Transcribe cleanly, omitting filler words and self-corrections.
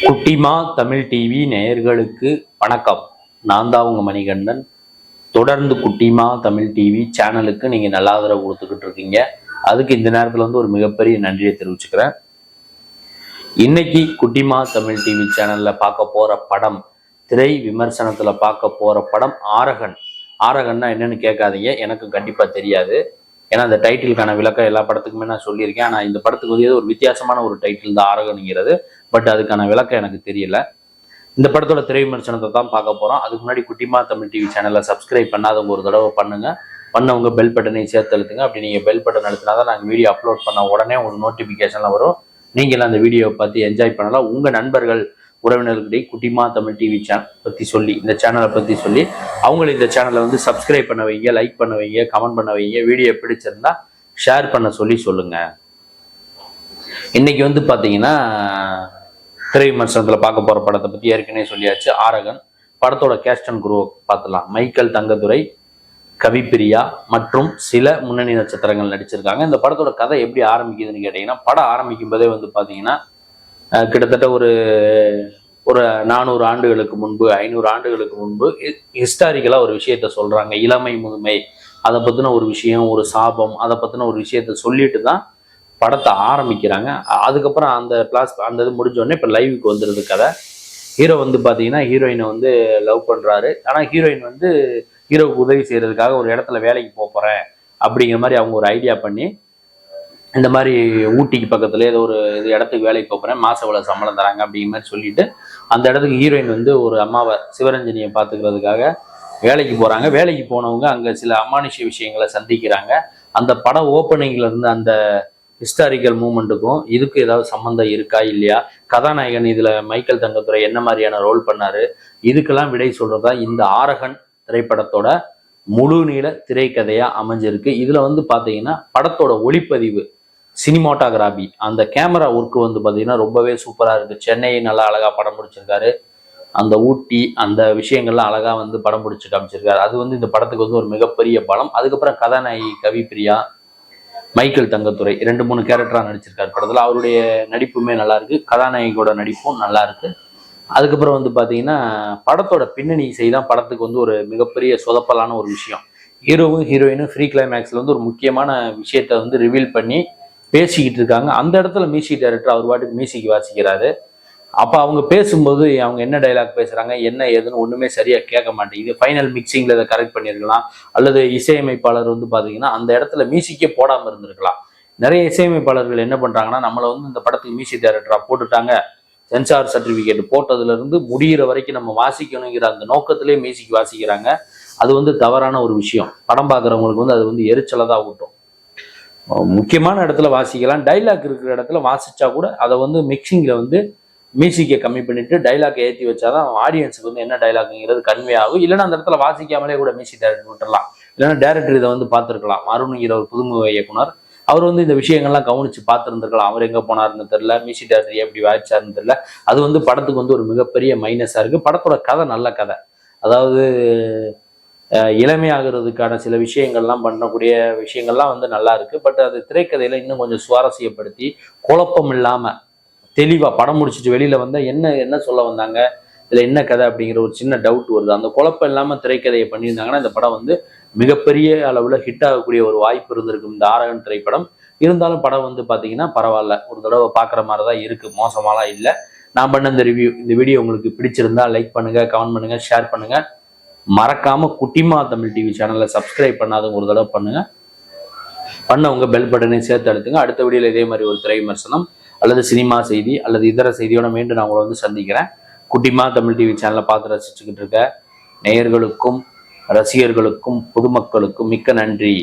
குட்டிமா தமிழ் டிவி நேயர்களுக்கு வணக்கம். நான் தான் உங்க மணிகண்டன். தொடர்ந்து குட்டிமா தமிழ் டிவி சேனலுக்கு நீங்க நல்ல ஆதரவு கொடுத்துக்கிட்டு இருக்கீங்க. அதுக்கு இந்த நேரத்துல ஒரு மிகப்பெரிய நன்றியை தெரிவிச்சுக்கிறேன். இன்னைக்கு குட்டிமா தமிழ் டிவி சேனல்ல பார்க்க போற படம், திரை விமர்சனத்துல பார்க்க போற படம் ஆரகன். ஆரகன்னா என்னன்னு கேட்காதீங்க, எனக்கு கண்டிப்பா தெரியாது. ஏன்னா அந்த டைட்டிலுக்கான விளக்கம் எல்லா படத்துக்குமே நான் சொல்லியிருக்கேன். ஆனால் இந்த படத்துக்கு ஒரு வித்தியாசமான ஒரு டைட்டில் தான் ஆரகனுங்கிறது. பட் அதுக்கான விளக்கம் எனக்கு தெரியல. இந்த படத்தோட திரை விமர்சனத்தை தான் பார்க்க போகிறோம். அதுக்கு முன்னாடி குட்டிமா தமிழ் டிவி சேனலை சப்ஸ்கிரைப் பண்ணாதவங்க ஒரு தடவை பண்ணுங்க. பண்ணவங்க பெல் பட்டனை சேர்த்து அழுத்துங்க. அப்படி நீங்கள் பெல் பட்டன் அழுத்தினா தான் நாங்கள் வீடியோ அப்லோட் பண்ண உடனே உங்களுக்கு நோட்டிஃபிகேஷனில் வரும். நீங்களும் அந்த வீடியோவை பார்த்து என்ஜாய் பண்ணலாம். உங்கள் நண்பர்கள் உறவினர்களிடையே குட்டிமா தமிழ் டிவி சேனல் பற்றி சொல்லி, இந்த சேனலை பற்றி சொல்லி அவங்களும் இந்த சேனலை சப்ஸ்கிரைப் பண்ண வைங்க, லைக் பண்ண வைங்க, கமெண்ட் பண்ண வைங்க. வீடியோ பிடிச்சிருந்தா ஷேர் பண்ண சொல்லுங்க. இன்னைக்கு பார்த்தீங்கன்னா திரை விமர்சனத்தில் பார்க்க போகிற படத்தை பற்றி ஏற்கனவே சொல்லியாச்சு. ஆரகன் படத்தோட கேஸ்ட் அண்ட் குரூ பார்த்துலாம். மைக்கேல் தங்கதுரை, கவிப்பிரியா மற்றும் சில முன்னணி நட்சத்திரங்கள் நடிச்சிருக்காங்க. இந்த படத்தோட கதை எப்படி ஆரம்பிக்குதுன்னு கேட்டீங்கன்னா, படம் ஆரம்பிக்கும் போதே பார்த்தீங்கன்னா கிட்டத்தட்ட ஒரு 400 ஆண்டுகளுக்கு முன்பு, 500 ஆண்டுகளுக்கு முன்பு ஹிஸ்டாரிக்கலா ஒரு விஷயத்த சொல்றாங்க. இளமை முதுமை அதை பத்தின ஒரு விஷயம், ஒரு சாபம், அதை பத்தின ஒரு விஷயத்த சொல்லிட்டு தான் படத்தை ஆரம்பிக்கிறாங்க. அதுக்கப்புறம் அந்த இது முடிஞ்ச உடனே இப்ப லைவுக்கு வந்துருது கதை. ஹீரோ பாத்தீங்கன்னா ஹீரோயினை லவ் பண்றாரு. ஆனா ஹீரோயின் ஹீரோவுக்கு உதவி செய்யறதுக்காக ஒரு இடத்துல வேலைக்கு போறேன் அப்படிங்கிற மாதிரி அவங்க ஒரு ஐடியா பண்ணி, இந்த மாதிரி ஊட்டிக்கு பக்கத்துல ஏதோ ஒரு இடத்துக்கு வேலைக்கு போகிறேன், மாசம் இவ்வளவு சம்பளம் தராங்க அப்படிங்கிற மாதிரி சொல்லிட்டு அந்த இடத்துக்கு ஹீரோயின் ஒரு அம்மாவை, சிவரஞ்சனியை பார்த்துக்கிறதுக்காக வேலைக்கு போறாங்க. வேலைக்கு போனவங்க அங்க சில அமானுஷ்ய விஷயங்களை சந்திக்கிறாங்க. அந்த படம் ஓப்பனிங்ல இருந்து அந்த ஹிஸ்டாரிக்கல் மூமெண்ட்டுக்கும் இதுக்கு ஏதாவது சம்மந்தம் இருக்கா இல்லையா, கதாநாயகன் இதுல மைக்கேல் தங்கத்துரை என்ன மாதிரியான ரோல் பண்ணாரு, இதுக்கெல்லாம் விடை சொல்றதா இந்த ஆரகன் திரைப்படத்தோட முழு நீள திரைக்கதையா அமைஞ்சிருக்கு. இதுல பாத்தீங்கன்னா படத்தோட ஒளிப்பதிவு, சினிமாட்டோகிராபி, அந்த கேமரா ஒர்க்கு பார்த்தீங்கன்னா ரொம்பவே சூப்பராக இருக்குது. சென்னையை நல்லா அழகாக படம் பிடிச்சிருக்காரு. அந்த ஊட்டி அந்த விஷயங்கள்லாம் அழகாக படம் பிடிச்சி காமிச்சிருக்காரு. அது இந்த படத்துக்கு ஒரு மிகப்பெரிய பலம். அதுக்கப்புறம் கதாநாயகி கவிப்பிரியா, மைக்கேல் தங்கத்துரை 2-3 கேரக்டராக நடிச்சிருக்காரு படத்தில். அவருடைய நடிப்புமே நல்லா இருக்கு, கதாநாயகியோட நடிப்பும் நல்லா இருக்கு. அதுக்கப்புறம் பார்த்தீங்கன்னா படத்தோட பின்னணி இசை தான் படத்துக்கு ஒரு மிகப்பெரிய சொதப்பலான ஒரு விஷயம். ஹீரோவும் ஹீரோயினும் ஃப்ரீ கிளைமேக்ஸ்ல ஒரு முக்கியமான விஷயத்த ரிவீல் பண்ணி பேசிக்கிட்டு இருக்காங்க. அந்த இடத்துல மியூசிக் டைரக்டர் அவர் பாட்டுக்கு மியூசிக் வாசிக்கிறாரு. அப்போ அவங்க பேசும்போது அவங்க என்ன டைலாக் பேசுறாங்க, என்ன ஏதுன்னு ஒண்ணுமே சரியா கேட்க மாட்டேங்குது. ஃபைனல் மிக்சிங்ல இதை கரெக்ட் பண்ணியிருக்கலாம். அல்லது இசையமைப்பாளர் பாத்தீங்கன்னா அந்த இடத்துல மியூசிக்கே போடாம இருந்திருக்கலாம். நிறைய இசையமைப்பாளர்கள் என்ன பண்றாங்கன்னா, நம்மளை இந்த படத்துக்கு மியூசிக் டைரக்டரா போட்டுட்டாங்க, சென்சார் சர்டிபிகேட் போட்டதுல இருந்து முடிகிற வரைக்கும் நம்ம வாசிக்கணுங்கிற அந்த நோக்கத்திலே மியூசிக் வாசிக்கிறாங்க. அது தவறான ஒரு விஷயம். படம் பார்க்குறவங்களுக்கு அது எரிச்சலை தான் ஊட்டும். முக்கியமான இடத்துல வாசிக்கலாம், டைலாக் இருக்கிற இடத்துல வாசிச்சா கூட அதை மிக்சிங்ல மியூசிக்கை கம்மி பண்ணிட்டு டைலாக் ஏற்றி வச்சாதான் ஆடியன்ஸுக்கு என்ன டைலாக்ங்கிறது கன்வே ஆகும். இல்லைன்னா அந்த இடத்துல வாசிக்காமலே கூட மியூசிக் டைரக்டர் விட்டுடலாம். இல்லைன்னா டேரக்டர் இதை பார்த்துருக்கலாம். அருண்ங்கிற ஒரு புதுமுக இயக்குனர், அவர் இந்த விஷயங்கள்லாம் கவனிச்சு பார்த்துருந்துருக்கலாம். அவர் எங்க போனாருன்னு தெரியல, மியூசிக் டைரக்டர் எப்படி வாய்ச்சாருன்னு தெரியல. அது படத்துக்கு ஒரு மிகப்பெரிய மைனஸா இருக்கு. படத்தோட கதை நல்ல கதை, அதாவது இளமையாகிறதுக்கான சில விஷயங்கள்லாம் பண்ணக்கூடிய விஷயங்கள்லாம் நல்லா இருக்கு. பட் அது திரைக்கதையில இன்னும் கொஞ்சம் சுவாரஸ்யப்படுத்தி குழப்பம் இல்லாம தெளிவா படம் முடிச்சுட்டு வெளியில வந்தா என்ன சொல்ல வந்தாங்க, இதுல என்ன கதை அப்படிங்கிற ஒரு சின்ன டவுட் வருது. அந்த குழப்பம் இல்லாம திரைக்கதையை பண்ணியிருந்தாங்கன்னா இந்த படம் மிகப்பெரிய அளவுல ஹிட் ஆகக்கூடிய ஒரு வாய்ப்பு இருந்திருக்கும் இந்த ஆரகன் திரைப்படம். இருந்தாலும் படம் பாத்தீங்கன்னா பரவாயில்ல, ஒரு தடவை பாக்குற மாதிரிதான் இருக்கு, மோசமாலாம் இல்லை. நான் பண்ண இந்த ரிவ்யூ, இந்த வீடியோ உங்களுக்கு பிடிச்சிருந்தா லைக் பண்ணுங்க, கமெண்ட் பண்ணுங்க, ஷேர் பண்ணுங்க. மறக்காம குட்டிமா தமிழ் டிவி சேனலை சப்ஸ்கிரைப் பண்ணாதவங்க ஒரு தடவை பண்ணுங்க. பண்ணவங்க பெல் பட்டனையும் சேர்த்து அழுத்துங்க. அடுத்த வீடியோல இதே மாதிரி ஒரு திரை விமர்சனம் அல்லது சினிமா செய்தி அல்லது இதர செய்தியோட மீண்டும் நான் உங்களை சந்திக்கிறேன். குட்டிமா தமிழ் டிவி சேனலை பார்த்து ரசிச்சுக்கிட்டு இருக்க நேயர்களுக்கும் ரசிகர்களுக்கும் பொதுமக்களுக்கும் மிக்க நன்றி.